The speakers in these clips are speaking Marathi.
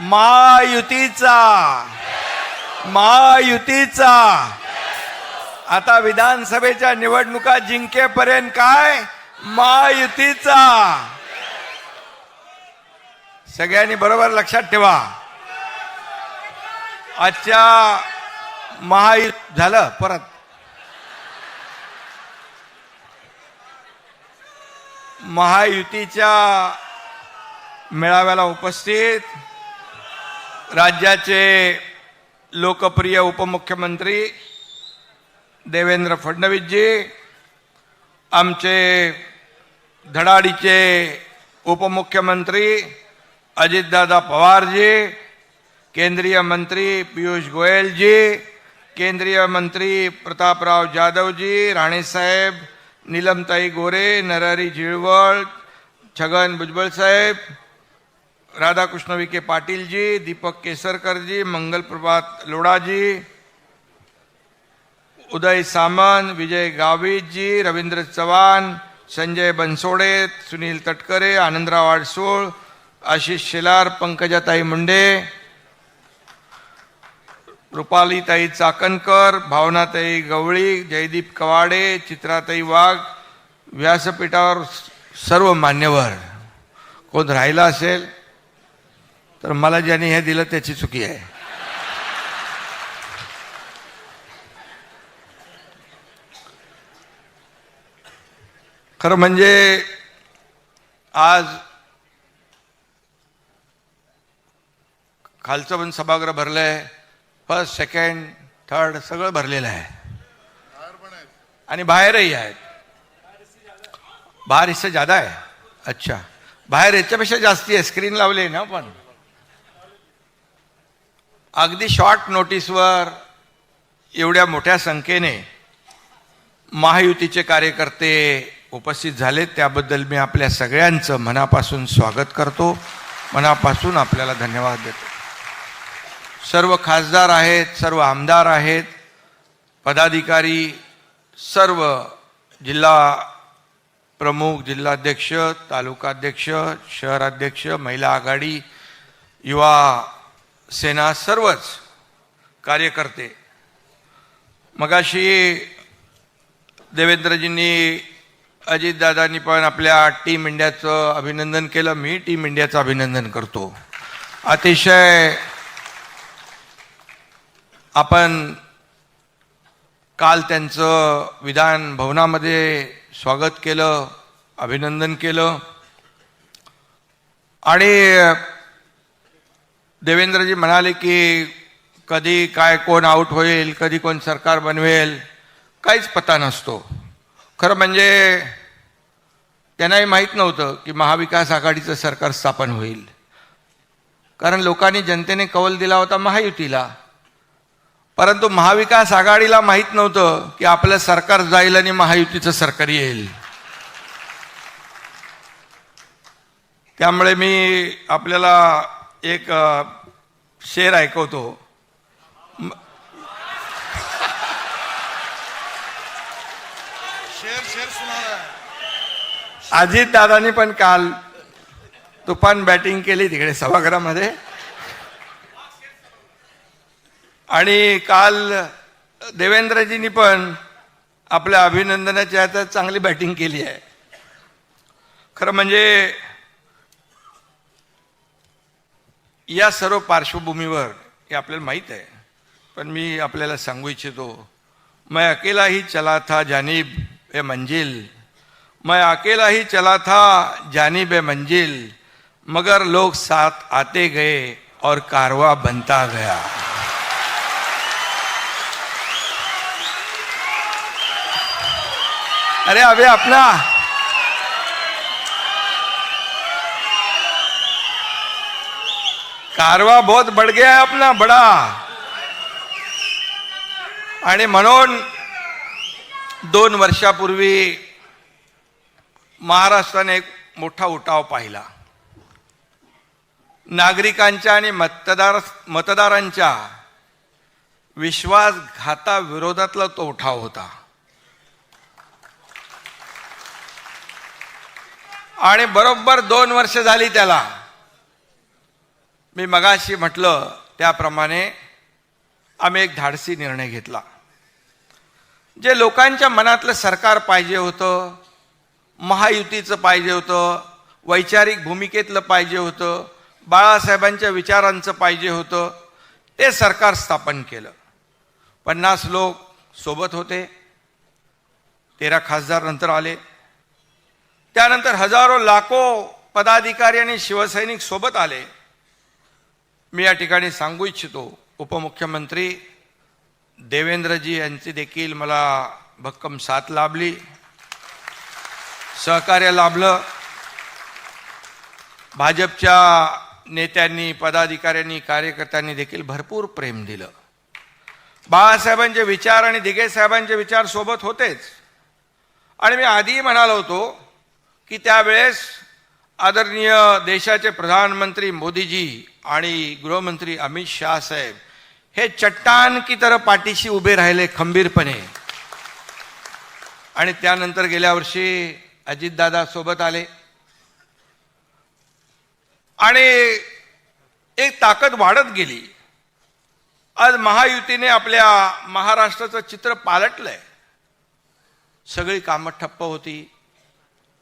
महायुतीचा महायुतीचा आता विधानसभेच्या निवडणुका जिंकेपर्यंत काय महायुतीचा सगळ्यांनी बरोबर लक्षात ठेवा. आजच्या महायुती झालं परत महायुतीच्या मेळाव्याला उपस्थित राज्याचे लोकप्रिय उपमुख्यमंत्री देवेंद्र फडणवीसजी, आमचे धडाडीचे उपमुख्यमंत्री अजितदादा पवारजी, केंद्रीय मंत्री पीयूष गोयलजी, केंद्रीय मंत्री प्रतापराव जाधवजी, राणेसाहेब, नीलमताई गोरे, नरहरी झिरवळ, छगन भुजबळ साहेब, राधाकृष्ण विखे पाटीलजी, दीपक केसरकरजी, मंगलप्रभात लोढाजी, उदय सामंत, विजय गावितजी, रवींद्र चव्हाण, संजय बनसोडे, सुनील तटकरे, आनंदराव आडसूळ, आशिष शेलार, पंकजाताई मुंडे, रुपालीताई चाकणकर, भावनाताई गवळी, जयदीप कवाडे, चित्राताई वाघ, व्यासपीठावर सर्व मान्यवर. कोण राहिला असेल तर मला ज्यांनी हे दिलं त्याची चुकी आहे. खरं म्हणजे आज खालचं पण सभागृह भरलंय, फर्स्ट सेकंड थर्ड सगळं भरलेलं आहे आणि बाहेरही आहेत. बाहर इससे ज्यादा आहे. अच्छा, बाहेर याच्यापेक्षा जास्ती आहे. स्क्रीन लावली ना पण अगदी शॉर्ट नोटीसवर एवढ्या मोठ्या संख्येने महायुतीचे कार्यकर्ते उपस्थित झाले त्याबद्दल मी आपल्या सगळ्यांचं मनापासून स्वागत करतो, मनापासून आपल्याला धन्यवाद देतो. सर्व खासदार आहेत, सर्व आमदार आहेत, पदाधिकारी, सर्व जिल्हा प्रमुख, जिल्हाध्यक्ष, तालुकाध्यक्ष, शहराध्यक्ष, महिला आघाडी, युवा सेना, सर्वच कार्यकर्ते. मगाशी देवेंद्रजींनी अजितदादांनी पण आपल्या टीम इंडियाचं अभिनंदन केलं. मी टीम इंडियाचं अभिनंदन करतो. अतिशय आपण काल त्यांचं विधान भवनामध्ये स्वागत केलं, अभिनंदन केलं आणि देवेंद्रजी म्हणाले की कधी काय कोण आउट होईल, कधी कोण सरकार बनवेल, काहीच पत्ता नसतो. खरं म्हणजे त्यांनाही माहीत नव्हतं की महाविकास आघाडीचं सरकार स्थापन होईल, कारण लोकांनी जनतेने कौल दिला होता महायुतीला. परंतु महाविकास आघाडीला माहीत नव्हतं की आपलं सरकार जाईल आणि महायुतीचं सरकार येईल. त्यामुळे मी आपल्याला एक शेर ऐकवतो. अजित दादांनी पण काल तुफान बॅटिंग केली तिकडे सभागृहामध्ये आणि काल देवेंद्रजींनी पण आपल्या अभिनंदनाच्या हातात चांगली बॅटिंग केली आहे. खरं म्हणजे या सर्व पार्श्वभूमीवर हे आपल्याला माहीत आहे, पण मी आपल्याला सांगू इच्छितो, मैं अकेला ही चला था जानिब ए मंजिल, मैं अकेला ही चला था जानिब ए मंजिल, मगर लोग साथ आते गए और कारवा बनता गया. अरे अबे अपना कारवा बहुत बढ़ गया है अपना बड़ा. आणि म्हणून 2 वर्षापूर्वी महाराष्ट्राने एक मोठा उठाव पाहिला. नागरिकांच्या आणि मतदारांच्या विश्वासघाताविरोधातला तो उठाव होता. आणि बरोबर 2 वर्ष झाली त्याला. मी मगाशी म्हटलं त्याप्रमाणे आम्ही एक धाडसी निर्णय घेतला. जे लोकांच्या मनातलं सरकार पाहिजे होतं, महायुतीचं पाहिजे होतं, वैचारिक भूमिकेतलं पाहिजे होतं, बाळासाहेबांच्या विचारांचं पाहिजे होतं, ते सरकार स्थापन केलं. 50 लोक सोबत होते, 13 खासदार नंतर आले, त्यानंतर हजारो लाखो पदाधिकारी आणि शिवसैनिक सोबत आले. मी या ठिकाणी सांगू इच्छितो, उपमुख्यमंत्री देवेंद्रजी यांची देखील मला भक्कम साथ लाभली, सहकार्य लाभलं. भाजपच्या नेत्यांनी, पदाधिकाऱ्यांनी, कार्यकर्त्यांनी देखील भरपूर प्रेम दिलं. बाळासाहेबांचे विचार आणि दिघे साहेबांचे विचार सोबत होतेच. आणि मी आधी म्हणालो होतो की त्यावेळेस आदरणीय देशाचे प्रधानमंत्री मोदीजी आणि गृहमंत्री अमित शाह साहेब हे चट्टान की तरह पाठीशी उभे राहिले खंबीरपणे. आणि त्यानंतर गेल्या वर्षी अजितदादा सोबत आले आणि एक ताकद वाढत गेली. आज महायुतीने आपल्या महाराष्ट्राचं चित्र पालटलंय. सगळी कामं ठप्प होती.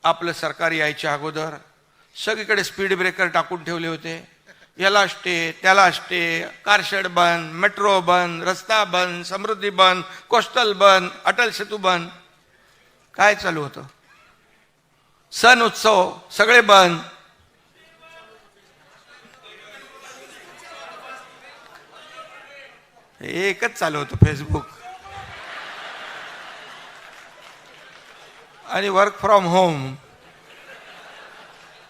आपलं सरकार यायच्या अगोदर सगळीकडे स्पीड ब्रेकर टाकून ठेवले होते. याला स्टे, त्याला स्टे, कारशेड बंद, मेट्रो बंद, रस्ता बंद, समृद्धी बंद, कोस्टल बंद, अटल सेतू बंद. काय चालू होतं? सण उत्सव सगळे बंद. एकच चालू होतं, फेसबुक आणि वर्क फ्रॉम होम.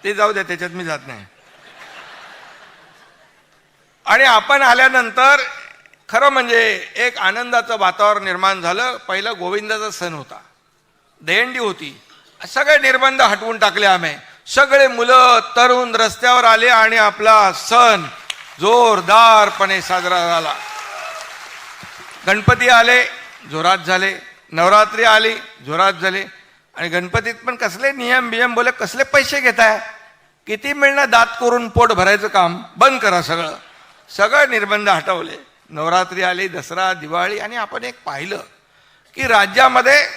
ते जाऊ द्या, त्याच्यात मी जात नाही. आणि आपण आल्यानंतर खरं म्हणजे एक आनंदाचं वातावरण निर्माण झालं. पहिला गोविंदाचा सण होता, दहीहंडी होती. सगळे निर्बंध हटवून टाकले आम्ही. सगळे मुलं तरुण रस्त्यावर आले आणि आपला सण जोरदारपणे साजरा झाला. गणपती आले, जोरात झाले. नवरात्री आली, जोरात झाले. आणि गणपतीत पण कसले नियम बियम, बोले कसले पैसे घेताय, किती मिळणं, दात करून पोट भरायचं काम बंद करा. सगळं निर्बंध हटवले. नवरात्री आली, दसरा, दिवाळी. आणि आपण एक पाहिलं की राज्यामध्ये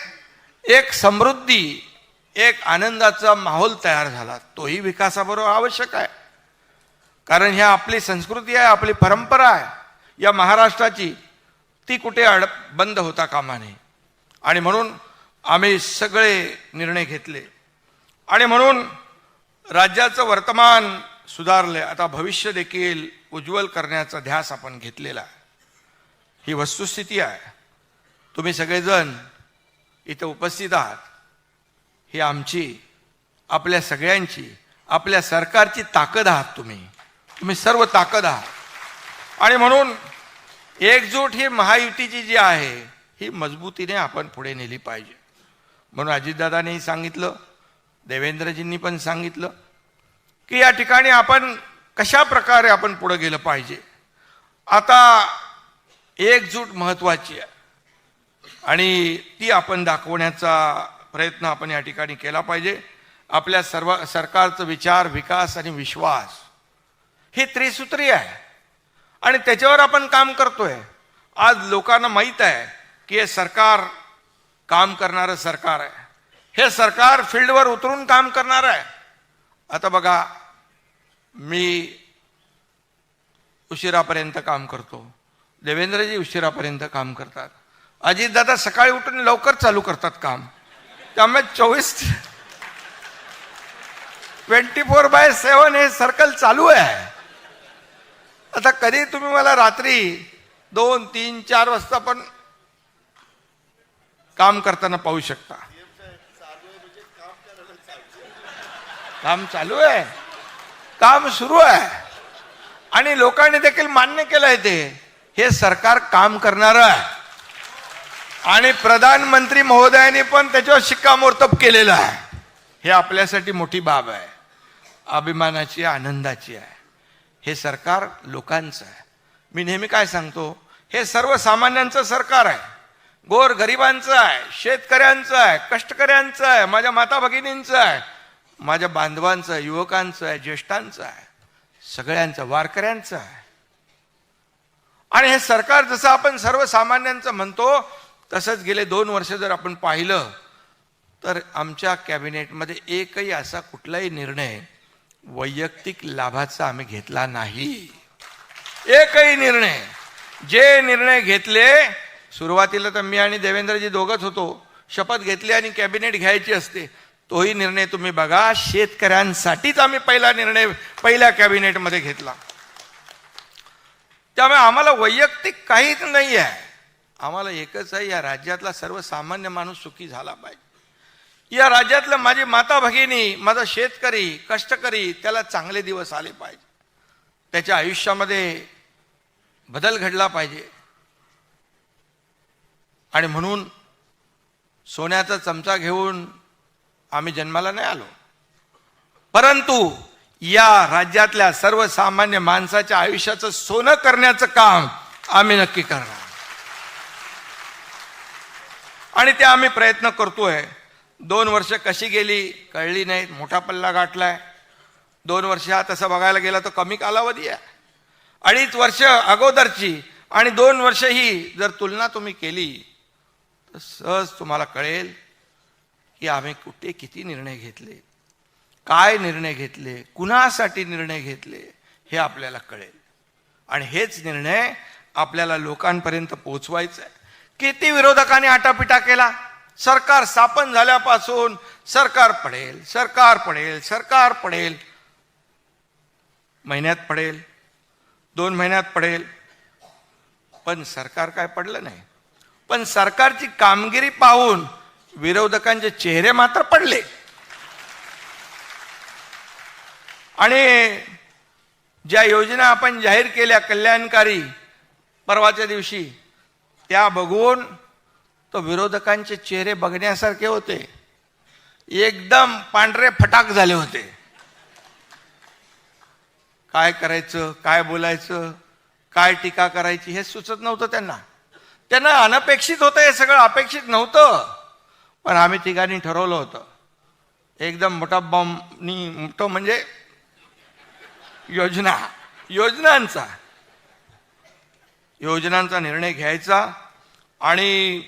एक समृद्धी, एक आनंदाचा माहोल तयार झाला. तोही विकासाबरोबर आवश्यक आहे, कारण ह्या आपली संस्कृती आहे, आपली परंपरा आहे या महाराष्ट्राची. ती कुठे बंद होता कामा नये. आणि म्हणून आम्ही सगळे निर्णय घेतले. आणि म्हणून राज्याचं वर्तमान सुधारले. आता भविष्य देखील उज्ज्वल करण्याचा ध्यास आपण घेतलेला आहे. ही वस्तुस्थिती आहे. तुम्ही सगळेजण इथे उपस्थित आहात. ही आमची, आपल्या सगळ्यांची, आपल्या सरकारची ताकद आहात. तुम्ही सर्व ताकद आहात. आणि म्हणून एकजूट ही महायुतीची जी आहे ही मजबूतीने आपण पुढे नेली पाहिजे. म्हणून अजितदादांनीही सांगितलं, देवेंद्रजींनी पण सांगितलं की या ठिकाणी आपण कशा प्रकारे आपण पुढे गेलं पाहिजे. आता एकजूट महत्वाची आहे आणि ती आपण दाखवण्याचा प्रयत्न आपण या ठिकाणी केला पाहिजे. आपल्या सर्व सरकारचं विचार, विकास आणि विश्वास ही त्रिसूत्री आहे आणि त्याच्यावर आपण काम करतोय. आज लोकांना माहीत आहे की हे सरकार काम करणारं सरकार आहे. हे सरकार फील्डवर उतरून काम करणार आहे. आता बघा, मी उशिरापर्यंत काम करतो, देवेंद्रजी उशिरापर्यंत काम करतात, अजितदादा सकाळी उठून लवकर चालू करतात काम. त्यामुळे 24/7 हे सर्कल चालू आहे. आता कधी तुम्ही मला रात्री 2, 3, 4 वाजता पण काम करताना पाहू शकता. काम चालू आहे, काम सुरू आहे आणि लोकांनी देखील मान्य केलंय ते हे सरकार काम करणार आहे. आणि प्रधानमंत्री महोदयांनी पण त्याच्यावर शिक्कामोर्तब केलेलं आहे. हे आपल्यासाठी मोठी बाब आहे, अभिमानाची, आनंदाची आहे. हे सरकार लोकांचं आहे. मी नेहमी काय सांगतो, हे सर्वसामान्यांचं सरकार आहे, गोर गरिबांचं आहे, शेतकऱ्यांचं आहे, कष्टकऱ्यांचं आहे, माझ्या माता भगिनींचं आहे, माझ्या बांधवांचं आहे, युवकांचं आहे, ज्येष्ठांचं आहे. सगळ्यांचं, वारकऱ्यांचं आहे. आणि हे सरकार जसं आपण सर्वसामान्यांचं म्हणतो तसंच गेले 2 वर्ष जर आपण पाहिलं तर आमच्या कॅबिनेटमध्ये एकही असा कुठलाही निर्णय वैयक्तिक लाभाचा आम्ही घेतला नाही. एकही निर्णय. जे निर्णय घेतले, सुरुवातीला तर मी आणि देवेंद्रजी दोघंच होतो, शपथ घेतली आणि कॅबिनेट घ्यायची असते, तोही निर्णय तुम्ही बघा शेतकऱ्यांसाठीच आम्ही पहिला निर्णय पहिल्या कॅबिनेटमध्ये घेतला. त्यामुळे आम्हाला वैयक्तिक काहीच नाही आहे. आम्हाला एकच आहे, या राज्यातला सर्वसामान्य माणूस सुखी झाला पाहिजे. या राज्यातलं माझी माता भगिनी, माझा शेतकरी, कष्टकरी, त्याला चांगले दिवस आले पाहिजे. त्याच्या आयुष्यामध्ये बदल घडला पाहिजे. आणि म्हणून सोन्याचा चमचा घेऊन आम्ही जन्माला नाही आलो, परंतु या राज्यातल्या सर्वसामान्य माणसाच्या आयुष्याचं सोनं करण्याचं काम आम्ही नक्की करणार. आणि ते आम्ही प्रयत्न करतोय. 2 वर्ष कशी गेली कळली नाहीत, मोठा पल्ला गाठलाय. 2 वर्ष हा तसं बघायला गेला तर कमी कालावधी आहे. 2.5 वर्ष अगोदरची आणि 2 वर्ष ही जर तुलना तुम्ही केली तर सहज तुम्हाला कळेल की आम्ही कुठे किती निर्णय घेतले, काय निर्णय घेतले, कुणासाठी निर्णय घेतले हे आपल्याला कळेल. आणि हेच निर्णय आपल्याला लोकांपर्यंत पोहोचवायचं आहे. किती विरोधकांनी आटापिटा केला. सरकार स्थापन झाल्यापासून सरकार पडेल, सरकार पडेल, सरकार पडेल. महिन्यात पडेल, 2 महिन्यात पडेल, पण सरकार काय पडलं नाही. पण सरकारची कामगिरी पाहून विरोधकांचे चेहरे मात्र पडले. आणि ज्या योजना आपण जाहीर केल्या कल्याणकारी परवाच्या दिवशी, त्या बघून तो विरोधकांचे चेहरे बघण्यासारखे होते. एकदम पांढरे फटाक झाले होते. काय करायचं, काय बोलायचं, काय टीका करायची हे सुचत नव्हतं त्यांना. त्यांना अनपेक्षित होतं, हे सगळं अपेक्षित नव्हतं. पण आम्ही तिघांनी ठरवलं होतं, एकदम मोठा बॉम्बनी, मोठं म्हणजे योजनांचा निर्णय घ्यायचा. आणि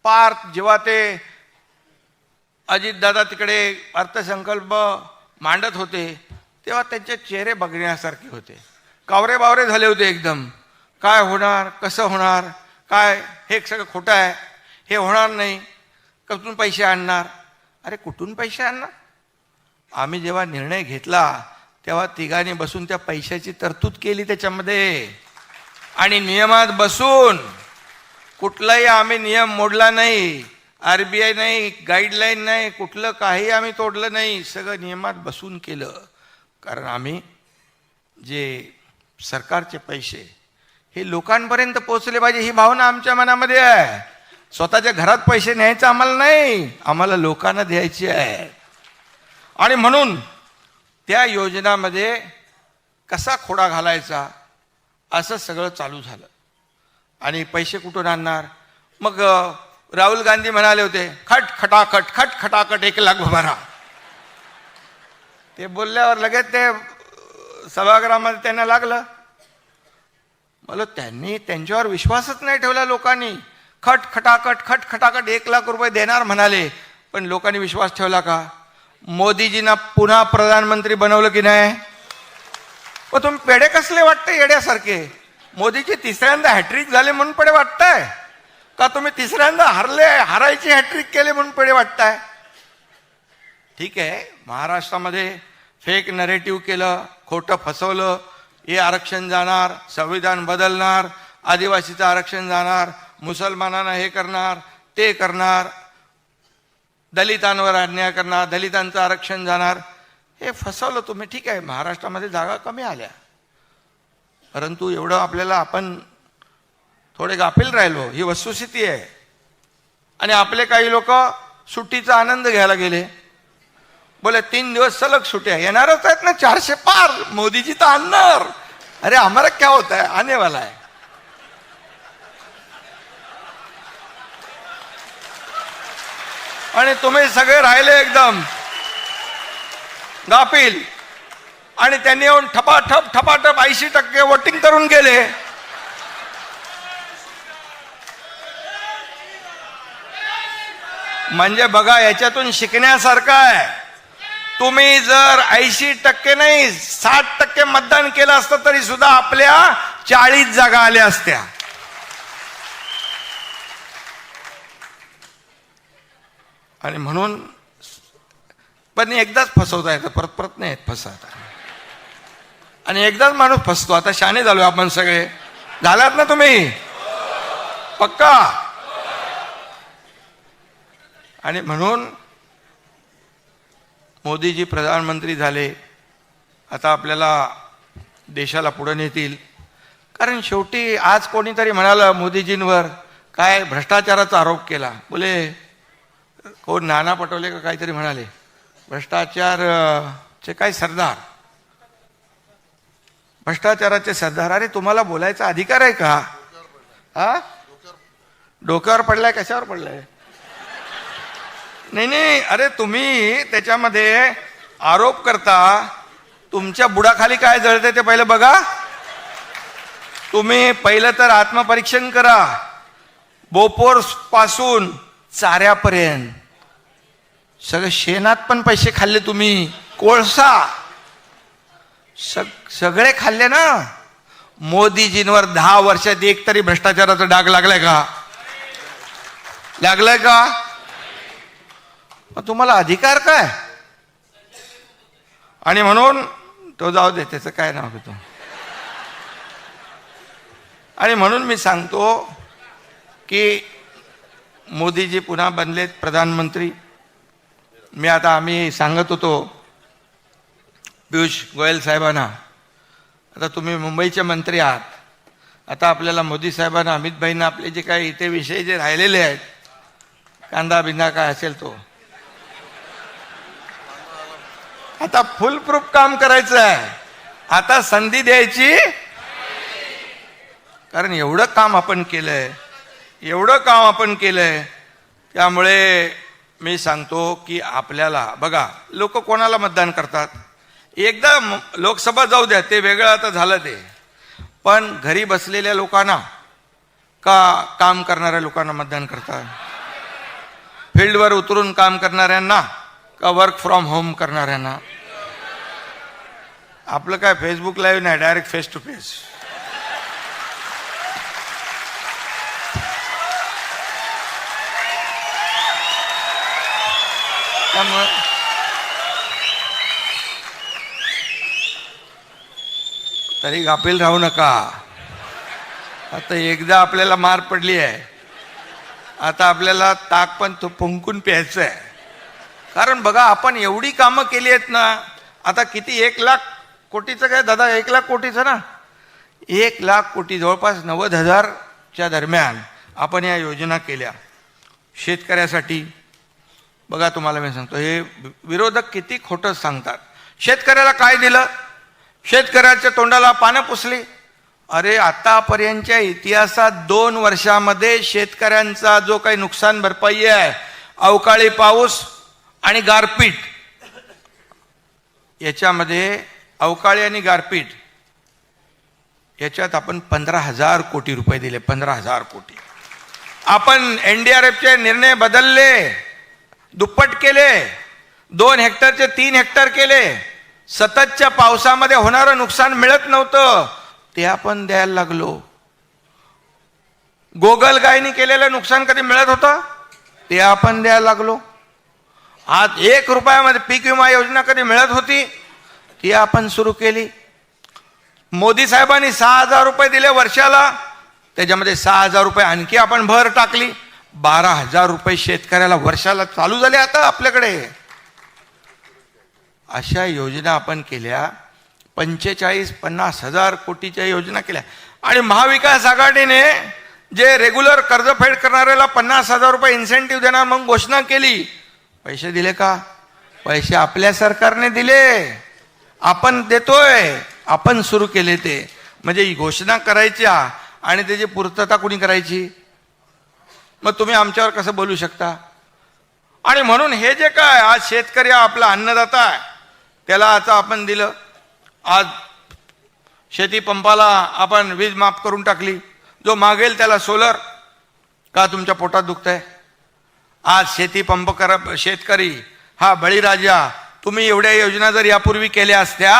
पार जेव्हा ते अजितदादा तिकडे अर्थसंकल्प मांडत होते तेव्हा त्यांचे चेहरे बघण्यासारखे होते. कावरे बावरे झाले होते एकदम. काय होणार, कसं होणार, काय हे सगळं खोटं आहे, हे होणार नाही, कुठून पैसे आणणार. अरे कुठून पैसे आणणार. आम्ही जेव्हा निर्णय घेतला तेव्हा तिघांनी बसून त्या पैशाची तरतूद केली त्याच्यामध्ये. आणि नियमात बसून कुठलाही आम्ही नियम मोडला नाही. RBI नाही, गाईडलाईन नाही, कुठलं काही आम्ही तोडलं नाही. सगळं नियमात बसून केलं. कारण आम्ही जे सरकारचे पैसे हे लोकांपर्यंत पोहोचले पाहिजे ही भावना आमच्या मनामध्ये आहे. स्वतःच्या घरात पैसे न्यायचं आम्हाला नाही, आम्हाला लोकांना द्यायचे आहे. आणि म्हणून त्या योजनामध्ये कसा खोडा घालायचा असं सगळं चालू झालं. आणि पैसे कुठून आणणार. मग राहुल गांधी म्हणाले होते खटाखट 1 लाख भरा. ते बोलल्यावर लगेच ते सभागृहामध्ये त्यांना लागलं. मला त्यांनी त्यांच्यावर विश्वासच नाही ठेवला लोकांनी. खटाखट 1 लाख रुपये देणार म्हणाले, पण लोकांनी विश्वास ठेवला का. मोदीजींना पुन्हा प्रधानमंत्री बनवलं की नाही. व तुम्ही पेढे कसले वाटते येड्यासारखे. मोदीची 3ऱ्यांदा हॅट्रिक झाले म्हणून पेढे वाटताय का तुम्ही 3ऱ्यांदा हारायची हॅट्रिक केले म्हणून पेढे वाटताय. ठीक आहे, महाराष्ट्रामध्ये फेक नरेटिव्ह केलं, खोटं फसवलं. हे आरक्षण जाणार, संविधान बदलणार, आदिवासीचं आरक्षण जाणार, मुसलमानांना हे करणार, ते करणार, दलितांवर अन्याय करणार, दलितांचं आरक्षण जाणार, हे फसवलं तुम्ही. ठीक आहे, महाराष्ट्रामध्ये जागा कमी आल्या, परंतु एवढं आपल्याला आपण थोडे गाफील राहिलो, ही वस्तुस्थिती आहे. आणि आपले काही लोक सुट्टीचा आनंद घ्यायला गेले. बोले 3 दिवस सलग सुट्ट्या येणारच आहेत ना, 400 पार, मोदीजी तर आणणार. अरे हमारा क्या होता है, आने वाला है. आणि तुम्ही सगळे राहिले एकदम गाफील. आणि त्यांनी येऊन ठपाठप 80% वोटिंग करून गेले. म्हणजे बघा, याच्यातून शिकण्यासारखं आहे. तुम्ही जर 80% नाही 60% मतदान केलं असतं तरी सुद्धा आपल्या 40 जागा आल्या असत्या. आणि म्हणून पण एकदाच फसवता येतं, परत परत नाही येत फसवता. आणि एकदाच माणूस फसतो. आता शाणे झालो आपण सगळे. झालात ना तुम्ही? पक्का? आणि म्हणून मोदीजी प्रधानमंत्री झाले. आता आपल्याला देशाला पुढे नेतील. कारण शेवटी आज कोणीतरी म्हणालं मोदीजींवर काय भ्रष्टाचाराचा आरोप केला. बोले कोण नाना पटोले का काहीतरी म्हणाले भ्रष्टाचारचे काय सरदार, भ्रष्टाचाराचे सरदार. अरे तुम्हाला बोलायचा अधिकार आहे का? हा, डोक्यावर पडलाय कशावर पडलाय? नाही, अरे तुम्ही त्याच्यामध्ये आरोप करता. तुमच्या बुडाखाली काय जळते ते पहिलं बघा. तुम्ही पहिलं तर आत्मपरीक्षण करा. बोपोर पासून चाऱ्यापर्यंत सगळे शेणात पण पैसे खाल्ले तुम्ही. कोळसा सगळे खाल्ले ना. मोदीजींवर 10 वर्षात एक तरी भ्रष्टाचाराचा डाग लागलाय का? लागलाय का? तुम्हाला अधिकार काय? आणि म्हणून तो जाऊ दे, त्याचं काय नाव घेतो. आणि म्हणून मी सांगतो की मोदीजी पुन्हा बनलेत प्रधानमंत्री. आम्ही सांगत होतो पियुष गोयल साहेबांना, आता तुम्ही मुंबईचे मंत्री आहात. आता आपल्याला मोदी साहेबांना, अमित भाईंना आपले जे काही इथे विषय जे राहिलेले आहेत, कांदा बिंदा काय असेल तो, आता फुल प्रूफ काम करायचं आहे. आता संधी द्यायची. कारण एवढं काम आपण केलंय. त्यामुळे मी सांगतो की आपल्याला बघा, लोक कोणाला मतदान करतात. एकदा लोकसभा जाऊ द्या, ते वेगळं आता झालं ते. पण घरी बसलेल्या लोकांना का काम करणाऱ्या लोकांना मतदान करतात? फील्डवर उतरून काम करणाऱ्यांना का वर्क फ्रॉम होम करणाऱ्यांना? आपलं काय फेसबुक लाईव्ह नाही, डायरेक्ट फेस टू फेस. त्यामुळे तरी गाफील राहू नका. आता एकदा आपल्याला मार पडली आहे, आता आपल्याला ताक पण तो फुंकून प्यायचं आहे. कारण बघा, आपण एवढी कामं केली आहेत ना. आता किती 1 लाख कोटीचं काय दादा? 1 लाख कोटीचं ना. 1 लाख कोटी, जवळपास 90,000च्या दरम्यान आपण या योजना केल्या शेतकऱ्यासाठी. बघा, तुम्हाला मी सांगतो, हे विरोधक किती खोटं सांगतात. शेतकऱ्याला काय दिलं? शेतकऱ्याच्या तोंडाला पानं पुसली. अरे आतापर्यंतच्या इतिहासात 2 वर्षामध्ये शेतकऱ्यांचा जो काही नुकसान भरपाई आहे, अवकाळी पाऊस आणि गारपीट, याच्यामध्ये अवकाळी आणि गारपीट याच्यात आपण 15,000 कोटी रुपये दिले. 15,000 कोटी. आपण NDRFचे निर्णय बदलले, दुप्पट केले. 2 हेक्टरचे 3 हेक्टर केले. सततच्या पावसामध्ये होणारं नुकसान मिळत नव्हतं, ते आपण द्यायला लागलो. गोगलगायनी केलेलं नुकसान कधी मिळत होतं? ते आपण द्यायला लागलो. आज 1 रुपयामध्ये पीक विमा योजना कधी मिळत होती? ती आपण सुरू केली. मोदी साहेबांनी 6,000 रुपये दिले वर्षाला, त्याच्यामध्ये 6,000 रुपये आणखी आपण भर टाकली. 12,000 रुपये शेतकऱ्याला वर्षाला चालू झाले आता आपल्याकडे. अशा योजना आपण केल्या. 45-50,000 कोटीच्या योजना केल्या. आणि महाविकास आघाडीने जे रेग्युलर कर्जफेड करणाऱ्याला 50,000 रुपये इन्सेंटिव्ह देणार म्हणून घोषणा केली. पैसे दिले का? पैसे आपल्या सरकारने दिले, आपण देतोय. आपण सुरू केले ते. म्हणजे ही घोषणा करायच्या आणि त्याची पूर्तता कुणी करायची? मग तुम्ही आमच्यावर कसं बोलू शकता? आणि म्हणून हे जे काय आज शेतकरी आपला अन्नदाता आहे, त्याला आता आपण दिलं. आज शेती पंपाला आपण वीज माफ करून टाकली, जो मागेल त्याला सोलर. का तुमच्या पोटात दुखतंय? आज शेती पंप करा, शेतकरी हा बळीराजा. तुम्ही एवढ्या योजना जर यापूर्वी केल्या असत्या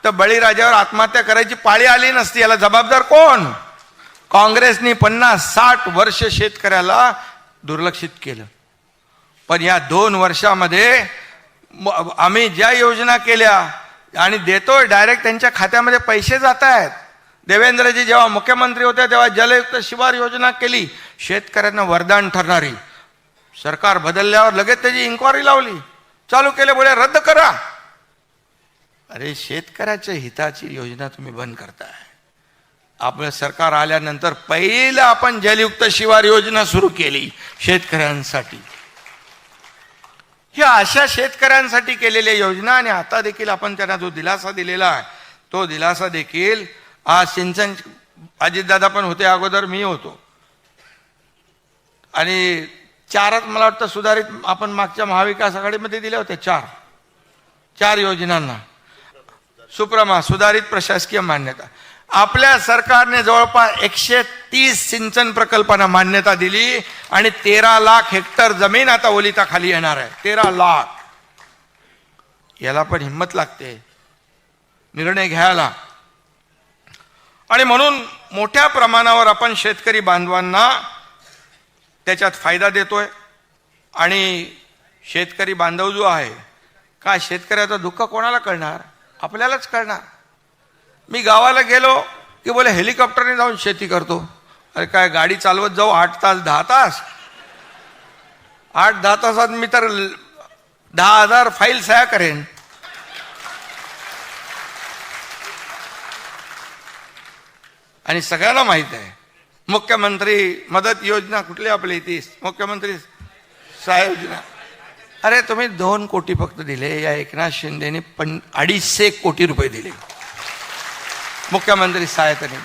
तर बळीराजावर आत्महत्या करायची पाळी आली नसती. याला जबाबदार कोण? काँग्रेसनी 50-60 वर्ष शेतकऱ्याला दुर्लक्षित केलं. पण या 2 वर्षामध्ये आम्ही ज्या योजना केल्या आणि देतोय, डायरेक्ट त्यांच्या खात्यामध्ये पैसे जात आहेत. देवेंद्रजी जेव्हा मुख्यमंत्री होते तेव्हा जलयुक्त शिवार योजना केली, शेतकऱ्यांना वरदान ठरणारी. सरकार बदलल्यावर लगेच त्याची इन्क्वायरी लावली, चालू केले, बोले रद्द करा. अरे शेतकऱ्याच्या हिताची योजना तुम्ही बंद करताय. आपलं सरकार आल्यानंतर पहिलं आपण जलयुक्त शिवार योजना सुरू केली शेतकऱ्यांसाठी. ह्या अशा शेतकऱ्यांसाठी केलेल्या योजना, आणि आता देखील आपण त्यांना जो दिलासा दिलेला आहे तो दिलासा देखील आज सिंचन. अजितदादा पण होते अगोदर, मी होतो, आणि 4च मला वाटतं सुधारित आपण मागच्या महाविकास आघाडीमध्ये दिल्या होत्या. 4 योजनांना सुप्रमा सुधारित प्रशासकीय मान्यता. आपल्या सरकारने जवळपास 130 सिंचन प्रकल्पांना मान्यता दिली आणि 13 लाख हेक्टर जमीन आता ओलिताखाली येणार आहे. 13 लाख. याला पण हिंमत लागते निर्णय घ्यायला. आणि म्हणून मोठ्या प्रमाणावर आपण शेतकरी बांधवांना त्याच्यात फायदा देतोय. आणि शेतकरी बांधव जो आहे, का शेतकऱ्याचं दुःख कोणाला कळणार? आपल्यालाच कळणार. मी गावाला गेलो की बोले हेलिकॉप्टरने जाऊन शेती करतो. अरे काय गाडी चालवत जाऊ 8 तास 10 तास? 8-10 तासात मी तर 10,000 फाईल सह्या करेन. आणि सगळ्यांना माहित आहे मुख्यमंत्री मदत योजना कुठली आपली, ती मुख्यमंत्री सहाय्य योजना. अरे तुम्ही 2 कोटी फक्त दिले. या एकनाथ शिंदेने 250 कोटी रुपये दिले मुख्यमंत्री सहाय्यतेने.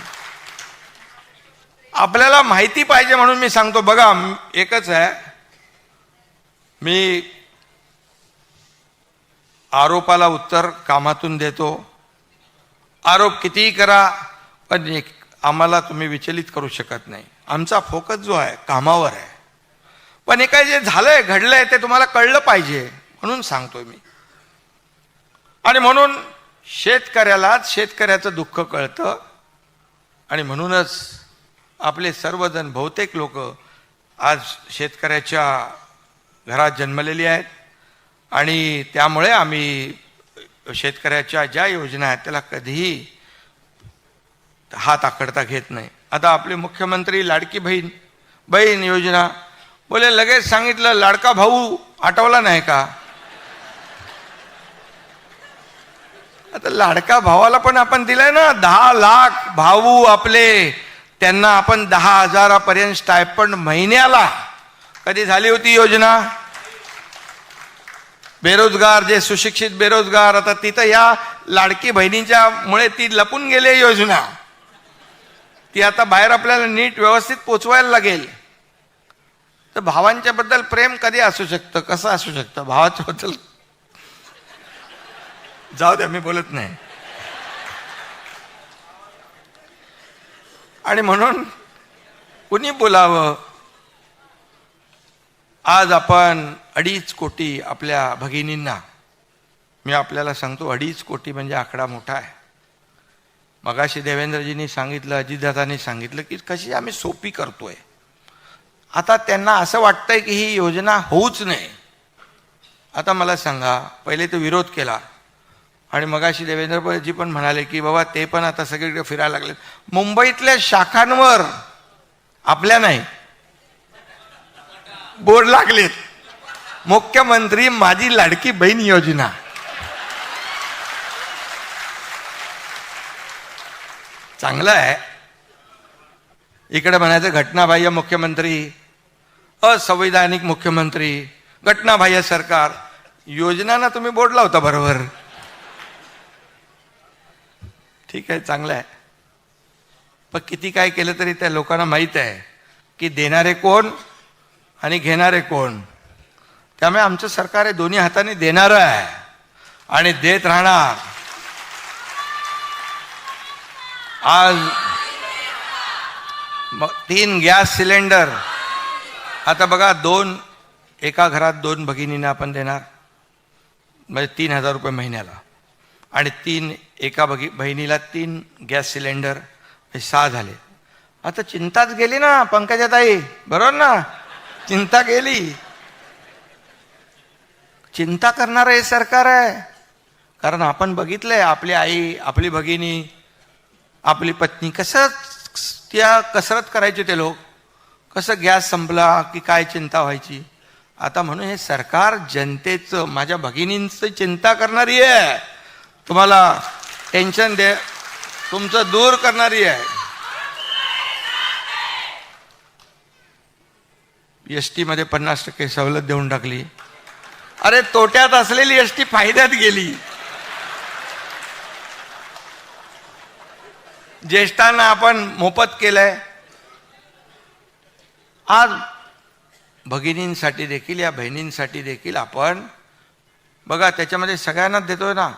आपल्याला माहिती पाहिजे म्हणून मी सांगतो. बघा, एकच आहे, मी आरोपाला उत्तर कामातून देतो. आरोप कितीही करा, पण आम्हाला तुम्ही विचलित करू शकत नाही. आमचा फोकस जो आहे कामावर आहे. पण हे काय जे झालंय, घडलंय, ते तुम्हाला कळलं पाहिजे म्हणून सांगतोय मी. आणि म्हणून शेतकऱ्यालाच शेतकऱ्याचं दुःख कळतं. आणि म्हणूनच आपले सर्वजण, बहुतेक लोक आज शेतकऱ्याच्या घरात जन्मलेली आहेत. आणि त्यामुळे आम्ही शेतकऱ्याच्या ज्या योजना आहेत त्याला कधीही हात आखडता घेत नाही. आता आपले मुख्यमंत्री लाडकी बहीण योजना, बोले लगेच सांगितलं लाडका भाऊ आठवला नाही का? आता लाडका भावाला पण आपण दिलाय ना 10 लाख भाऊ आपले, त्यांना आपण 10,000 स्टायपंड महिन्याला. कधी झाली होती योजना? बेरोजगार, जे सुशिक्षित बेरोजगार, आता तिथं या लाडकी बहिणीच्या मुळे ती लपून गेली योजना. ती आता बाहेर आपल्याला नीट व्यवस्थित पोचवायला लागेल. तर भावांच्या बद्दल प्रेम कधी असू शकतं, कसं असू शकतं? भावाच्या बद्दल जाऊ द्या, मी बोलत नाही. आणि म्हणून कुणी बोलावं. आज आपण 2.5 कोटी आपल्या भगिनींना, मी आपल्याला सांगतो 2.5 कोटी म्हणजे आकडा मोठा आहे. मगाशी देवेंद्रजींनी सांगितलं, अजितदादांनी सांगितलं की कशी आम्ही सोपी करतोय. आता त्यांना असं वाटतंय की ही योजना होऊच नये. आता मला सांगा, पहिले तो विरोध केला आणि मगाशी देवेंद्रजी पण म्हणाले की बाबा ते पण आता सगळीकडे फिरायला लागले. मुंबईतल्या शाखांवर आपल्या नाही बोर्ड लागलेत, मुख्यमंत्री माझी लाडकी बहीण योजना. चांगलं आहे. इकडे म्हणायचं घटनाबाह्य मुख्यमंत्री, असंवैधानिक मुख्यमंत्री, घटनाबाह्य सरकार. योजनांना तुम्ही बोर्ड लावता बरोबर, ठीक आहे, चांगलं आहे. पण किती काय केलं तरी त्या लोकांना माहीत आहे की देणारे कोण आणि घेणारे कोण. त्यामुळे आमचं सरकार हे दोन्ही हाताने देणारं आहे आणि देत राहणार. आज 3 गॅस सिलेंडर. आता बघा, एका घरात 2 भगिनींना आपण देणार म्हणजे 3,000 रुपये महिन्याला, आणि एका बहिणीला 3 गॅस सिलेंडर, 6 झाले. आता चिंताच गेली ना पंकजाताई, बरोबर ना? चिंता गेली. चिंता करणारं हे सरकार आहे. कारण आपण बघितलंय, आपली आई, आपली भगिनी, आपली पत्नी कसं त्या कसरत करायचे ते लोक, कसं गॅस संपला की काय चिंता व्हायची. आता म्हणून हे सरकार जनतेचं, माझ्या भगिनींचं चिंता करणारी आहे, तुम्हाला टेन्शन तुमचं दूर करणारी आहे. एसटी मध्ये 50% सवलत देऊन टाकली. अरे तोट्यात असलेली एसटी फायद्यात गेली. ज्येष्ठांना आपण मोफत केलंय. आज भगिनींसाठी देखील, या बहिणींसाठी देखील आपण बघा, त्याच्यामध्ये सगळ्यांनाच देतोय ना.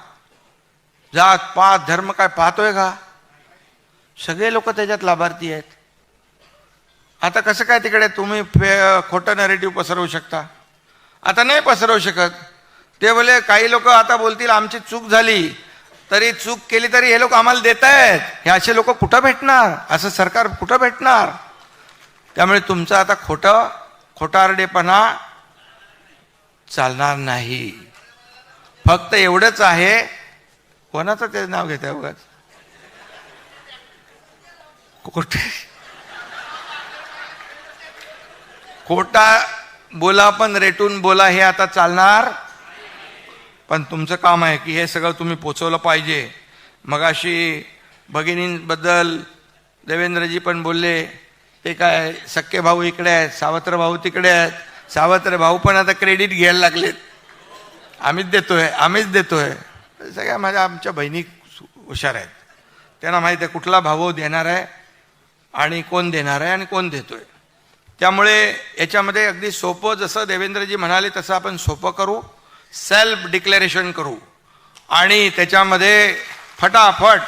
जात पात धर्म काय पाहतोय का? सगळे लोक त्याच्यात लाभार्थी आहेत. आता कसं काय तिकडे तुम्ही खोटं नॅरेटिव्ह पसरवू शकता? आता नाही पसरवू शकत. ते बोले, काही लोक आता बोलतील आमची चूक झाली, तरी चूक केली तरी हे लोक आम्हाला देत आहेत. हे असे लोक कुठं भेटणार? असं सरकार कुठं भेटणार? त्यामुळे तुमचं आता खोटारडेपणा चालणार नाही. फक्त एवढंच आहे, कोणाचं ते नाव घेत आहे उगाच, खोटा बोला पण रेटून बोला, हे आता चालणार. पण तुमचं काम आहे की हे सगळं तुम्ही पोचवलं पाहिजे. मगाशी भगिनींबद्दल देवेंद्रजी पण बोलले, ते काय सख्खे भाऊ इकडे आहेत, सावत्र भाऊ तिकडे आहेत. सावत्र भाऊ पण आता क्रेडिट घ्यायला लागलेत, आम्हीच देतोय. सगळ्या आमच्या बहिणी हुशार आहेत. त्यांना माहीत आहे कुठला भाऊ देणार आहे आणि कोण देणार आहे आणि कोण देतोय. त्यामुळे याच्यामध्ये अगदी सोपं, जसं देवेंद्रजी म्हणाले तसं आपण सोपं करू, सेल्फ डिक्लेरेशन करू, आणि त्याच्यामध्ये फटाफट,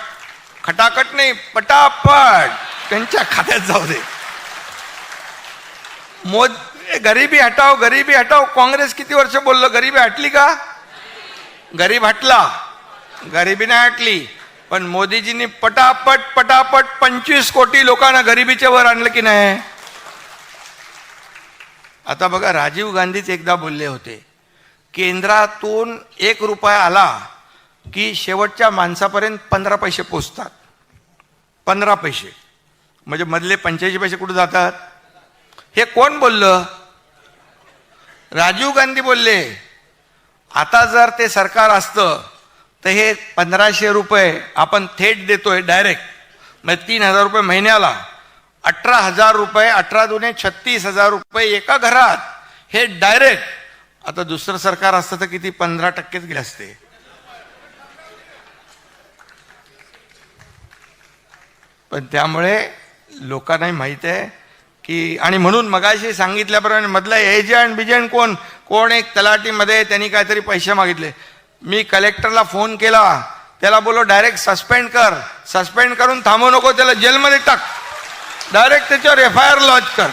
खटाखट नाही, पटापट त्यांच्या खात्यात जाऊ दे. गरिबी हटाओ, गरिबी हटाओ. काँग्रेस किती वर्ष बोललं, गरिबी हटली का? गरीब हटला, गरिबी नाही हटली. पण मोदीजींनी पटापट 25 कोटी लोकांना गरिबीच्या वर आणलं की नाही? आता बघा, राजीव गांधीच एकदा बोलले होते, केंद्रातून 1 रुपया आला की शेवटच्या माणसापर्यंत 15 पैसे पोचतात. 15 पैसे म्हणजे मधले 85 पैसे कुठे जातात? हे कोण बोललं? राजीव गांधी बोलले. आता जर ते सरकार असतं तर हे 1500 रुपये आपण थेट देतोय डायरेक्ट, म्हणजे 3000 रुपये महिन्याला, 18,000 रुपये, 18 दुने 36,000 रुपये एका घरात, हे डायरेक्ट. आता दुसरं सरकार असतं तर किती? 15%च गेले असते. पण त्यामुळे लोकांनाही माहित आहे की, आणि म्हणून मगाशी सांगितल्याप्रमाणे मधला एजंट कोण एक तलाठीमध्ये त्यांनी काहीतरी पैसे मागितले. मी कलेक्टरला फोन केला, त्याला बोलो डायरेक्ट सस्पेंड कर. सस्पेंड करून थांबवू नको, त्याला जेलमध्ये टाक, डायरेक्ट त्याच्यावर FIR लॉन्च कर.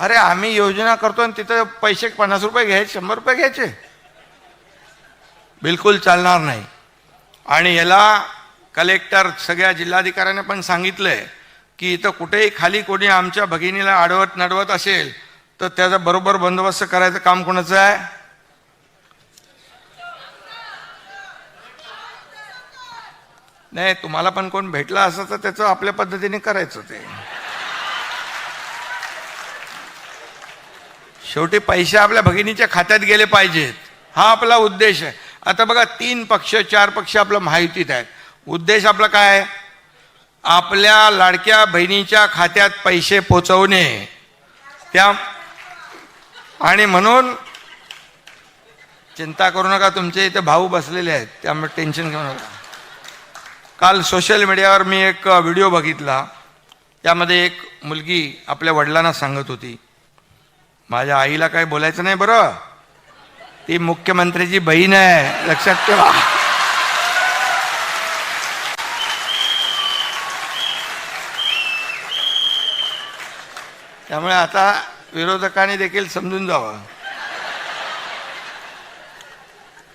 अरे आम्ही योजना करतो आणि तिथं पैसे 50 रुपये घ्यायचे, 100 रुपये घ्यायचे, बिलकुल चालणार नाही. आणि याला कलेक्टर, सगळ्या जिल्हाधिकाऱ्यांना पण सांगितलंय की इथं कुठेही खाली कोणी आमच्या भगिनीला आडवत नडवत असेल तर त्याचा बरोबर बंदोबस्त करायचं काम कोणाचं आहे? नाही, तुम्हाला पण कोण भेटला असं तर त्याचं आपल्या पद्धतीने करायचं. ते शेवटी पैसे आपल्या भगिनीच्या खात्यात गेले पाहिजेत, हा आपला उद्देश आहे. आता बघा, 3 पक्ष 4 पक्ष आपलं महायुतीत आहेत. उद्देश आपला काय आहे? आपल्या लाडक्या बहिणीच्या खात्यात पैसे पोचवणे. आणि म्हणून चिंता करू नका, तुमचे इथे भाऊ बसलेले आहेत, त्यामुळे टेन्शन घेऊ नका. काल सोशल मीडियावर मी एक व्हिडिओ बघितला, त्यामध्ये एक मुलगी आपल्या वडिलांना सांगत होती, माझ्या आईला काही बोलायचं नाही बरं, ती मुख्यमंत्र्याची बहीण आहे, लक्षात ठेवा. त्यामुळे आता विरोधकांनी देखील समजून जावं.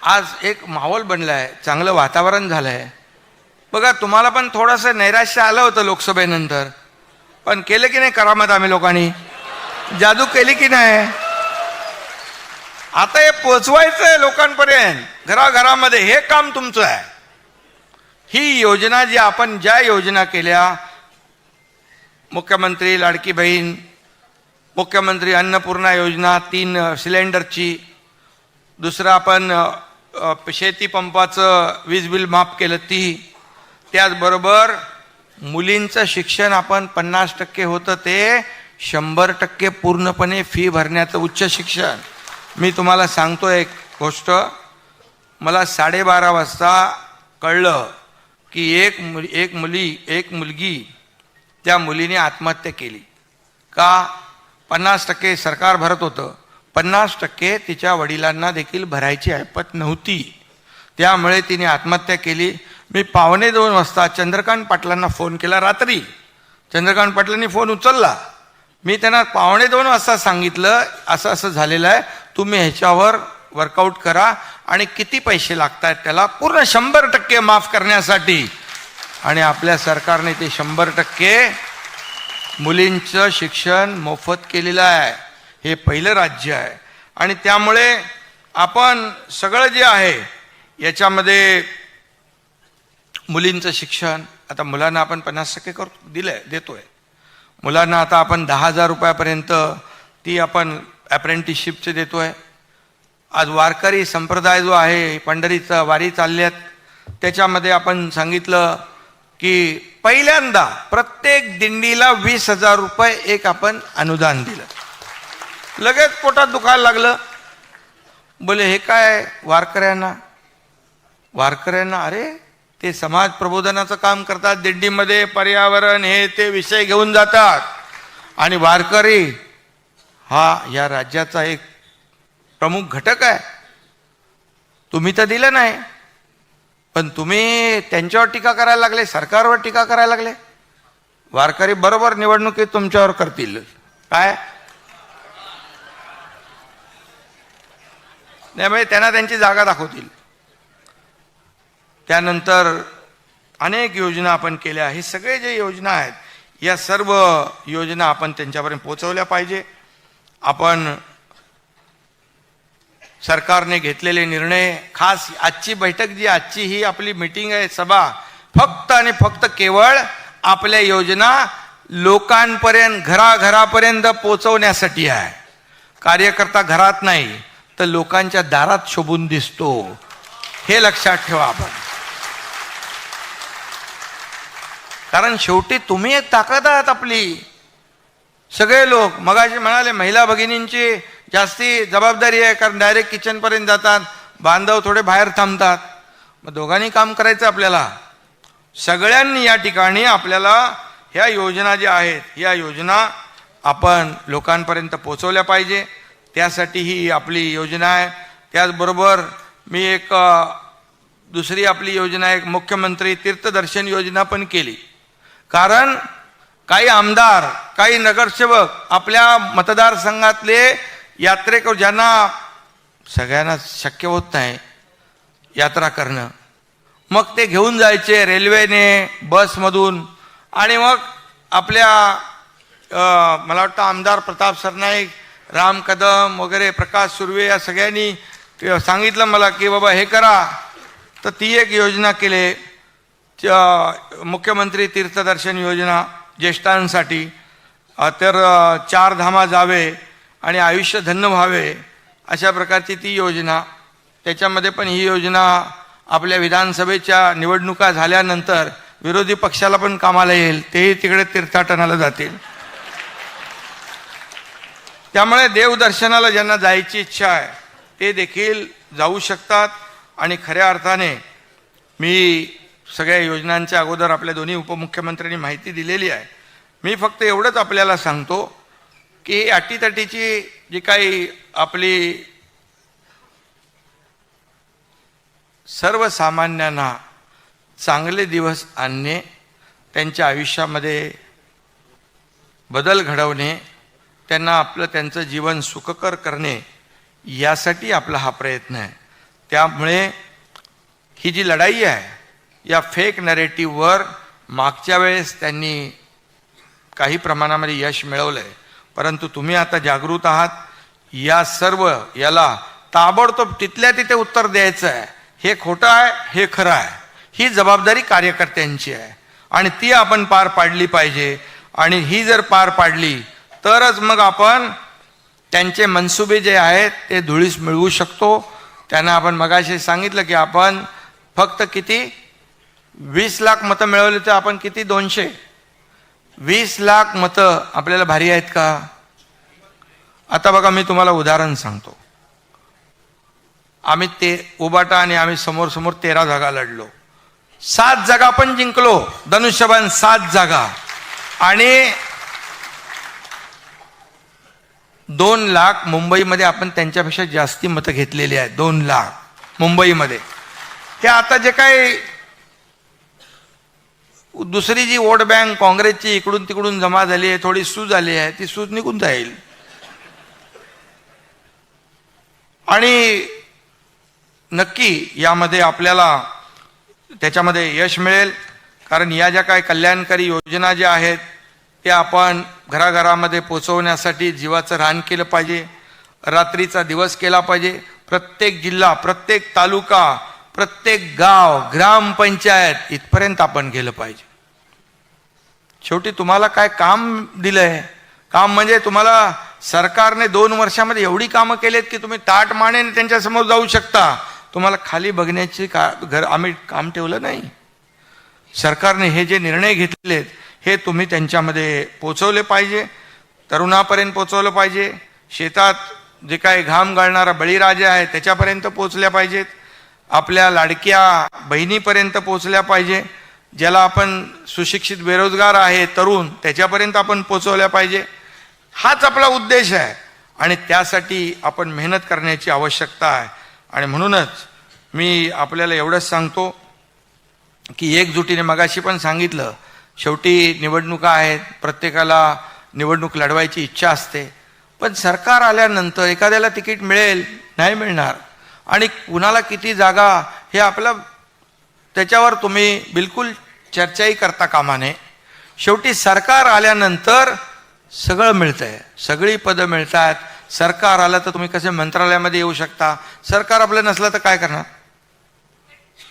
आज एक माहोल बनलाय, चांगलं वातावरण झालंय. बघा, तुम्हाला पण थोडंसं नैराश्य आलं होतं लोकसभेनंतर, पण केलं की नाही करामत आम्ही लोकांनी? जादू केली की नाही? आता हे पोचवायचं आहे लोकांपर्यंत, घराघरामध्ये. हे काम तुमचं आहे. ही योजना जी आपण ज्या योजना केल्या, मुख्यमंत्री लाडकी बहीण, मुख्यमंत्री अन्नपूर्णा योजना 3 सिलेंडरची, दुसरं आपण शेती पंपाचं वीज बिल माफ केलं ती, त्याचबरोबर मुलींचं शिक्षण आपण 50% होतं ते 100% पूर्णपणे फी भरण्याचं उच्च शिक्षण. मी तुम्हाला सांगतो एक गोष्ट, मला 12:30 वाजता कळलं की एक मुलगी, त्या मुलीने आत्महत्या केली. का? 50% सरकार भरत होतं, 50% तिच्या वडिलांना देखील भरायची ऐपत नव्हती. त्यामुळे तिने आत्महत्या केली. मी 1:45 वाजता चंद्रकांत पाटलांना फोन केला. रात्री चंद्रकांत पाटलांनी फोन उचलला. मी त्यांना 1:45 वाजता सांगितलं, असं असं झालेलं आहे, तुम्ही ह्याच्यावर वर्कआउट करा आणि किती पैसे लागत आहेत त्याला पूर्ण 100% माफ करण्यासाठी. आणि आपल्या सरकारने ते 100% मुलींचं शिक्षण मोफत केलेलं आहे. हे पहिलं राज्य आहे. आणि त्यामुळे आपण सगळं जे आहे याच्यामध्ये मुलींचं शिक्षण, आता मुलांना आपण 50% देतोय. मुलांना आता आपण 10,000 रुपयापर्यंत ती आपण अप्रेंटिसशिपचे देतोय. आज वारकरी संप्रदाय जो आहे, पंढरीचं वारी चालल्यात, त्याच्यामध्ये आपण सांगितलं की पहिल्यांदा प्रत्येक दिंडीला 20,000 रुपये एक आपण अनुदान दिलं. लगेच पोटात दुखायला लागलं. बोले हे काय वारकऱ्यांना? अरे ते समाज प्रबोधनाचं काम करतात, दिंडीमध्ये पर्यावरण हे ते विषय घेऊन जातात. आणि वारकरी हा या राज्याचा एक प्रमुख घटक आहे. तुम्ही तर दिलं नाही, पण तुम्ही त्यांच्यावर टीका करायला लागले, सरकारवर टीका करायला लागले. वारकरी बरोबर निवडणुकीत तुमच्यावर करतील काय? त्यामुळे त्यांना त्यांची जागा दाखवतील. त्यानंतर अनेक योजना आपण केल्या. हे सगळे जे योजना आहेत, या सर्व योजना आपण त्यांच्यापर्यंत पोहोचवल्या पाहिजे. आपण सरकारने घेतलेले निर्णय, खास आजची बैठक जी, आजची ही आपली मीटिंग आहे, सभा, फक्त आणि फक्त केवळ आपल्या योजना लोकांपर्यंत, घराघरापर्यंत पोहोचवण्यासाठी आहे. कार्यकर्ता घरात नाही तर लोकांच्या दारात शोभून दिसतो. हे लक्षात ठेवा आपण. कारण शेवटी तुम्ही एक ताकद आहात आपली. सगळे लोक मगाशी म्हणाले महिला भगिनींची जास्ती जबाबदारी आहे, कारण डायरेक्ट किचनपर्यंत जातात, बांधव थोडे बाहेर थांबतात. मग दोघांनी काम करायचं आपल्याला. सगळ्यांनी या ठिकाणी आपल्याला ह्या योजना ज्या आहेत, या योजना आपण लोकांपर्यंत पोहोचवल्या पाहिजे. त्यासाठी ही आपली योजना आहे. त्याचबरोबर मी एक दुसरी आपली योजना, एक मुख्यमंत्री तीर्थदर्शन योजना पण केली. कारण काही आमदार, काही नगरसेवक आपल्या मतदारसंघातले यात्रेकरू, ज्यांना सगळ्यांना शक्य होत नाही यात्रा करणं, मग ते घेऊन जायचे रेल्वेने, बसमधून. आणि मग आपल्या मला वाटतं आमदार प्रताप सरनाईक, राम कदम वगैरे, प्रकाश सुर्वे, या सगळ्यांनी सांगितलं मला की बाबा हे करा. तर ती एक योजना केली, मुख्यमंत्री तीर्थदर्शन योजना ज्येष्ठांसाठी. तर 4 धामा जावे आणि आयुष्य धन्य व्हावे, अशा प्रकारची ती योजना. त्याच्यामध्ये पण ही योजना आपल्या विधानसभेच्या निवडणुका झाल्यानंतर विरोधी पक्षाला पण कामाला येईल. तेही तिकडे तीर्थाटनाला जातील. त्यामुळे देवदर्शनाला ज्यांना जायची इच्छा आहे ते देखील जाऊ शकतात. आणि खऱ्या अर्थाने मी सगळ्या योजनांच्या अगोदर आपल्या दोन्ही उपमुख्यमंत्र्यांनी माहिती दिलेली आहे. मी फक्त एवढंच आपल्याला सांगतो की अटीतटीची जी काही आपली सर्वसामान्यांना चांगले दिवस आणणे, त्यांच्या आयुष्यामध्ये बदल घडवणे, त्यांना आपलं त्यांचं जीवन सुखकर करणे यासाठी आपला हा प्रयत्न आहे. त्यामुळे ही जी लढाई आहे या फेक नरेटिव्हवर मागच्या वेळेस त्यांनी काही प्रमाणामध्ये यश मिळवलं आहे, परंतु तुम्ही आता जागृत आहात. या सर्व याला ताबडतोब तिथल्या तिथे उत्तर द्यायचं आहे. हे खोटं आहे, हे खरं आहे. ही जबाबदारी कार्यकर्त्यांची आहे आणि ती आपण पार पाडली पाहिजे. आणि ही जर पार पाडली तरच मग आपण त्यांचे मनसुबे जे आहेत ते धुळीस मिळवू शकतो. त्यांना आपण मगाशी सांगितलं की आपण फक्त किती 20 लाख मतं मिळवली तर आपण किती 220 लाख मतं आपल्याला भारी आहेत का? आता बघा मी तुम्हाला उदाहरण सांगतो. आम्ही उबाटा आणि आम्ही समोर समोर 13 जागा लढलो. 7 जागा पण जिंकलो. धनुष्यबाण 7 जागा आणि 2 लाख मुंबईमध्ये आपण त्यांच्यापेक्षा जास्ती मतं घेतलेली आहेत. 2 लाख मुंबईमध्ये. ते आता जे काही दुसरी जी वोट बँक काँग्रेसची इकडून तिकडून जमा झाली आहे, थोडी सूज आली आहे, ती सूज निघून जाईल आणि नक्की यामध्ये आपल्याला त्याच्यामध्ये यश मिळेल. कारण या ज्या काही कल्याणकारी योजना ज्या आहेत त्या आपण घराघरामध्ये पोचवण्यासाठी जीवाचं रान केलं पाहिजे. रात्रीचा दिवस केला पाहिजे. प्रत्येक जिल्हा, प्रत्येक तालुका, प्रत्येक गाव, ग्रामपंचायत इथपर्यंत आपण गेलं पाहिजे. शेवटी तुम्हाला काय काम दिलंय? काम म्हणजे तुम्हाला सरकारने 2 वर्षामध्ये एवढी कामं केलेत की तुम्ही ताट मानेने त्यांच्यासमोर जाऊ शकता. तुम्हाला खाली बघण्याची आम्ही काम ठेवलं नाही. सरकारने हे जे निर्णय घेतलेत हे तुम्ही त्यांच्यामध्ये पोचवले पाहिजे. तरुणापर्यंत पोचवलं पाहिजे. शेतात जे काही घाम गाळणारा बळीराजा आहे त्याच्यापर्यंत पोचल्या पाहिजेत. आपल्या लाडक्या बहिणीपर्यंत पोचल्या पाहिजे. ज्याला आपण सुशिक्षित बेरोजगार आहे तरुण त्याच्यापर्यंत आपण पोचवल्या पाहिजे. हाच आपला उद्देश आहे आणि त्यासाठी आपण मेहनत करण्याची आवश्यकता आहे. आणि म्हणूनच मी आपल्याला एवढंच सांगतो की एकजुटीने मगाशी पण सांगितलं, शेवटी निवडणुका आहेत, प्रत्येकाला निवडणूक लढवायची इच्छा असते. पण सरकार आल्यानंतर एखाद्याला तिकीट मिळेल, नाही मिळणार आणि कुणाला किती जागा हे आपलं त्याच्यावर तुम्ही बिलकुल चर्चाही करता कामा नये. शेवटी सरकार आल्यानंतर सगळं मिळतंय, सगळी पदं मिळतात. सरकार आलं तर तुम्ही कसे मंत्रालयामध्ये येऊ शकता. सरकार आपलं नसलं तर काय करणार?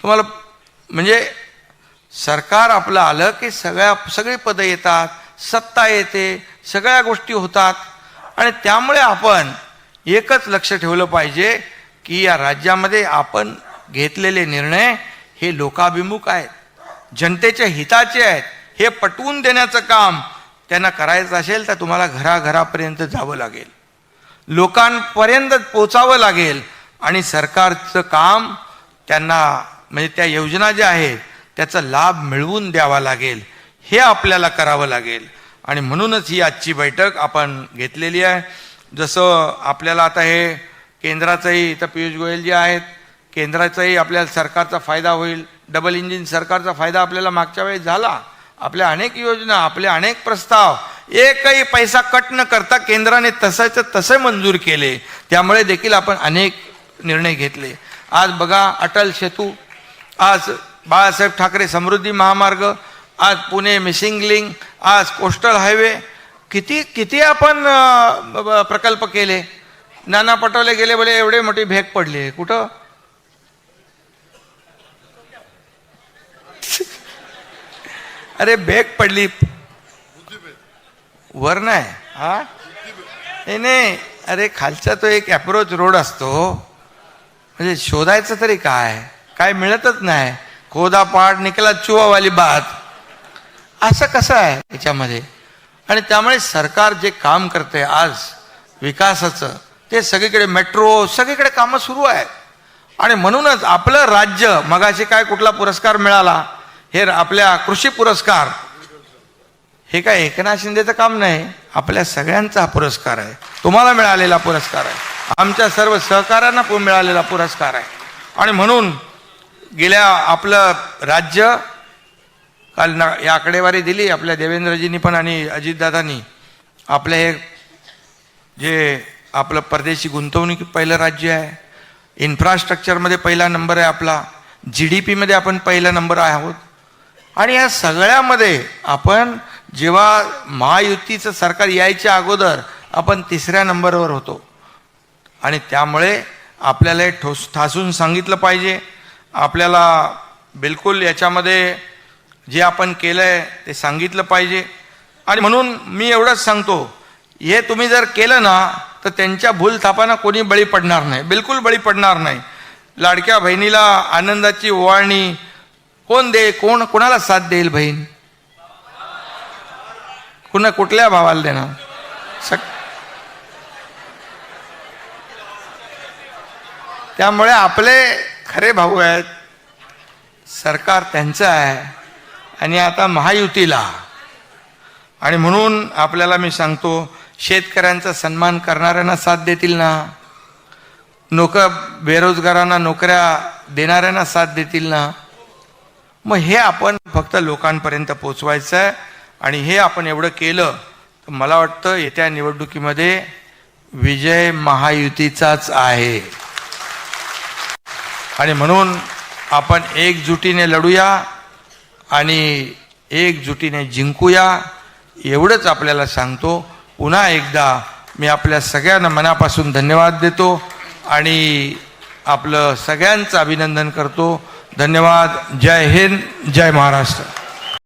तुम्हाला म्हणजे सरकार आपलं आलं की सगळी पदं येतात, सत्ता येते, सगळ्या गोष्टी होतात. आणि त्यामुळे आपण एकच लक्ष ठेवलं पाहिजे की या राज्यामध्ये आपण घेतलेले निर्णय हे लोकाभिमुख आहेत, जनतेच्या हिताचे आहेत. हे पटवून देण्याचं काम त्यांना करायचं असेल तर तुम्हाला घराघरापर्यंत जावं लागेल, लोकांपर्यंत पोचावं लागेल आणि सरकारचं काम त्यांना म्हणजे त्या योजना ज्या आहेत त्याचा लाभ मिळवून द्यावा लागेल. हे आपल्याला करावं लागेल. आणि म्हणूनच ही आजची बैठक आपण घेतलेली आहे. जसं आपल्याला आता हे केंद्राचंही इथं पियुष गोयल जे आहेत, केंद्राचाही आपल्याला सरकारचा फायदा होईल. डबल इंजिन सरकारचा फायदा आपल्याला मागच्या वेळेस झाला. आपल्या अनेक योजना, आपले अनेक प्रस्ताव एकही पैसा कट न करता केंद्राने तसंच तसे मंजूर केले. त्यामुळे देखील आपण अनेक निर्णय घेतले. आज बघा अटल सेतू, आज बाळासाहेब ठाकरे समृद्धी महामार्ग, आज पुणे मिसिंग लिंक, आज कोस्टल हायवे, किती किती आपण प्रकल्प केले. नाना पटोले गेले बोले एवढे मोठी भेग पडली. कुठं? अरे भेग पडली वर नाही. हा नाही, अरे खालचा तो एक अप्रोच रोड असतो, म्हणजे शोधायचं तरी काय मिळतच नाही. खोदा पाड निकला चुवावाली बात, असं कसं आहे याच्यामध्ये. आणि त्यामुळे सरकार जे काम करते आज विकासाचं ते सगळीकडे मेट्रो सगळीकडे कामं सुरू आहेत. आणि म्हणूनच आपलं राज्य मगाशी काय कुठला पुरस्कार मिळाला, हे आपल्या कृषी पुरस्कार, हे काय एकनाथ शिंदेचं काम नाही, आपल्या सगळ्यांचा पुरस्कार आहे. तुम्हाला मिळालेला पुरस्कार आहे, आमच्या सर्व सहकाऱ्यांना मिळालेला पुरस्कार आहे. आणि म्हणून गेल्या आपलं राज्य काल या आकडेवारी दिली आपल्या देवेंद्रजींनी पण आणि अजितदादांनी. आपले हे जे आपलं परदेशी गुंतवणुकी पहिलं राज्य आहे, इन्फ्रास्ट्रक्चरमध्ये पहिला नंबर आहे आपला, GDPमध्ये आपण पहिला नंबर आहोत. आणि या सगळ्यामध्ये आपण जेव्हा महायुतीचं सरकार यायच्या अगोदर आपण 3ऱ्या नंबरवर होतो. आणि त्यामुळे आपल्याला हे ठासून सांगितलं पाहिजे. आपल्याला बिलकुल याच्यामध्ये जे आपण केलं आहे ते सांगितलं पाहिजे. आणि म्हणून मी एवढंच सांगतो, हे तुम्ही जर केलं ना तर त्यांच्या भूलथापांना कोणी बळी पडणार नाही, बिलकुल बळी पडणार नाही. लाडक्या बहिणीला आनंदाची ओवाळणी कोण कोणाला साथ देईल? बहीण कुठल्या भावाला देणार? त्यामुळे आपले खरे भाऊ आहेत, सरकार त्यांचं आहे आणि आता महायुतीला. आणि म्हणून आपल्याला मी सांगतो, शेतकऱ्यांचा सन्मान करणाऱ्यांना साथ देतील ना, बेरोजगारांना नोकऱ्या देणाऱ्यांना साथ देतील ना. मग हे आपण फक्त लोकांपर्यंत पोचवायचं आहे. आणि हे आपण एवढं केलं तर मला वाटतं येत्या निवडणुकीमध्ये विजय महायुतीचाच आहे. आणि म्हणून आपण एकजुटीने लढूया आणि एकजुटीने जिंकूया, एवढंच आपल्याला सांगतो. पुन्हा एकदा मी आपल्या सगळ्यांना मनापासून धन्यवाद देतो आणि आपलं सगळ्यांचं अभिनंदन करतो. धन्यवाद. जय हिंद, जय महाराष्ट्र.